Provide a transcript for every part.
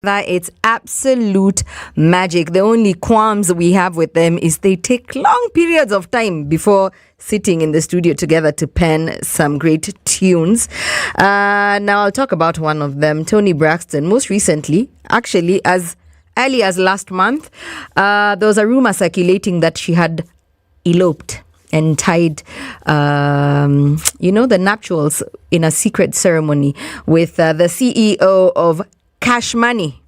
It's absolute magic. The only qualms we have with them is they take long periods of time before sitting in the studio together to pen some great tunes. Now I'll talk about one of them, Toni Braxton. Most recently, actually as early as last month, there was a rumor circulating that she had eloped and tied, the nuptials in a secret ceremony with the CEO of Cash Money.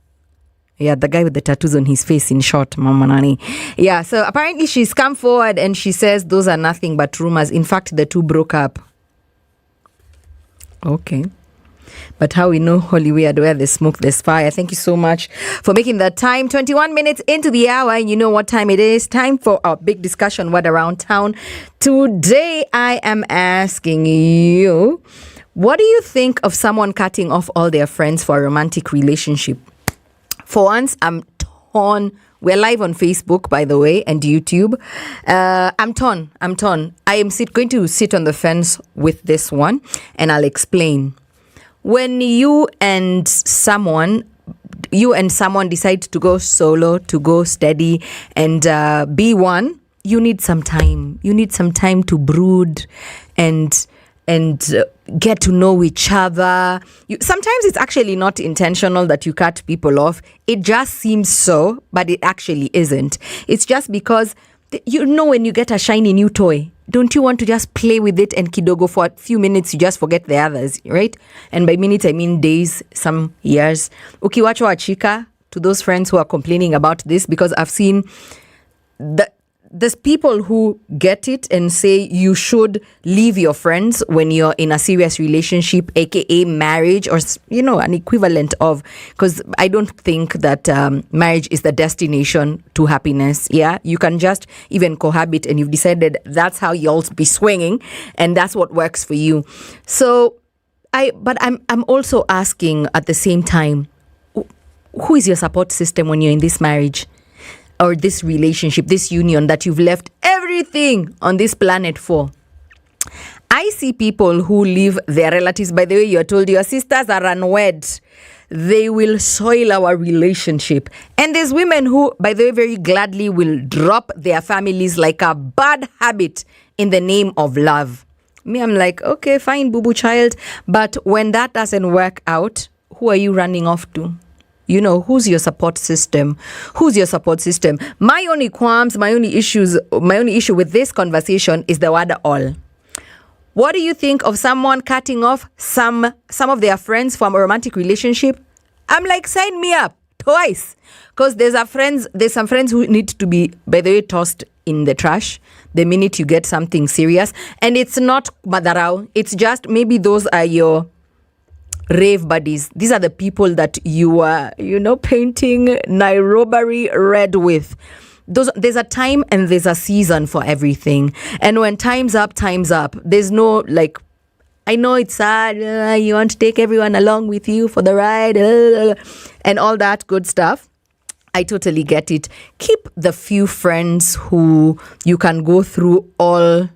Yeah, the guy with the tattoos on his face, in short, Mama Nani. Yeah, so apparently she's come forward and she says those are nothing but rumors. In fact, the two broke up. Okay. But how we know Hollywood, where there's smoke, there's fire. Thank you so much for making that time. 21 minutes into the hour, and you know what time it is. Time for our big discussion, What Around Town. Today, I am asking you, what do you think of someone cutting off all their friends for a romantic relationship? For once, I'm torn. We're live on Facebook, by the way, and YouTube. I'm torn. I am going to sit on the fence with this one, and I'll explain. When you and someone decide to go solo, to go steady, and be one, you need some time. You need some time to brood and get to know each other. Sometimes it's actually not intentional that you cut people off. It just seems so, but it actually isn't. It's just because, when you get a shiny new toy, don't you want to just play with it and kidogo for a few minutes, you just forget the others, right? And by minutes, I mean days, some years. Ukiwacho achika, to those friends who are complaining about this, because I've seen there's people who get it and say you should leave your friends when you're in a serious relationship, aka marriage, or an equivalent of, because I don't think that marriage is the destination to happiness. Yeah, you can just even cohabit, and you've decided that's how you'll be swinging, and that's what works for you. So I'm also asking at the same time, who is your support system when you're in this marriage or this relationship, this union that you've left everything on this planet for? I see people who leave their relatives. By the way, you're told your sisters are unwed. They will soil our relationship. And there's women who, by the way, very gladly will drop their families like a bad habit in the name of love. Me, I'm like, okay, fine, boo-boo child. But when that doesn't work out, who are you running off to? Who's your support system? My only qualms, my only issue with this conversation is the word all. What do you think of someone cutting off some of their friends from a romantic relationship? I'm like, sign me up twice. Because there's some friends who need to be, by the way, tossed in the trash the minute you get something serious. And it's not madarao. It's just maybe those are your rave buddies. These are the people that you are, painting Nairobi red with. There's a time and there's a season for everything. And when time's up, time's up. There's no, I know it's sad, you want to take everyone along with you for the ride, and all that good stuff. I totally get it. Keep the few friends who you can go through all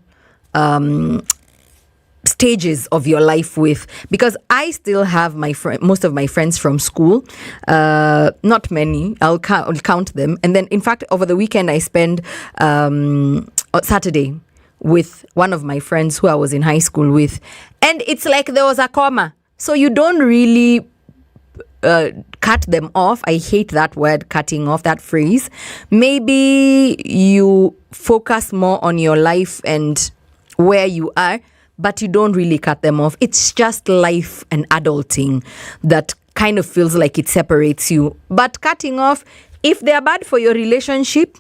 stages of your life with, because I still have most of my friends from school, not many. I'll count them, and then in fact over the weekend I spent Saturday with one of my friends who I was in high school with, and it's like there was a comma, so you don't really cut them off. I hate that word, cutting off, that phrase. Maybe you focus more on your life and where you are, but you don't really cut them off. It's just life and adulting that kind of feels like it separates you. But cutting off, if they're bad for your relationship,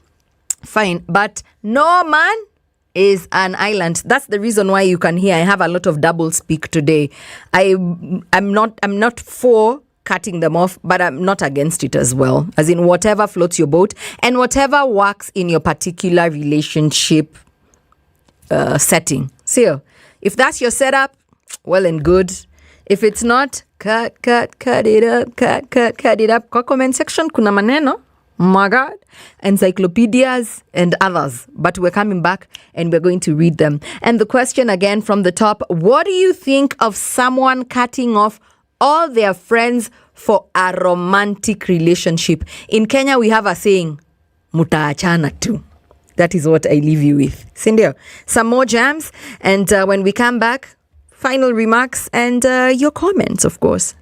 fine. But no man is an island. That's the reason why you can hear I have a lot of double speak today. I'm not for cutting them off, but I'm not against it as well. As in whatever floats your boat and whatever works in your particular relationship setting. So if that's your setup, well and good. If it's not, cut it up. Kwa comment section, kuna maneno, my God, encyclopedias and others. But we're coming back and we're going to read them. And the question again from the top, what do you think of someone cutting off all their friends for a romantic relationship. In Kenya, we have a saying, mutaachana tu. That is what I leave you with. Sindio, some more jams. And when we come back, final remarks and your comments, of course.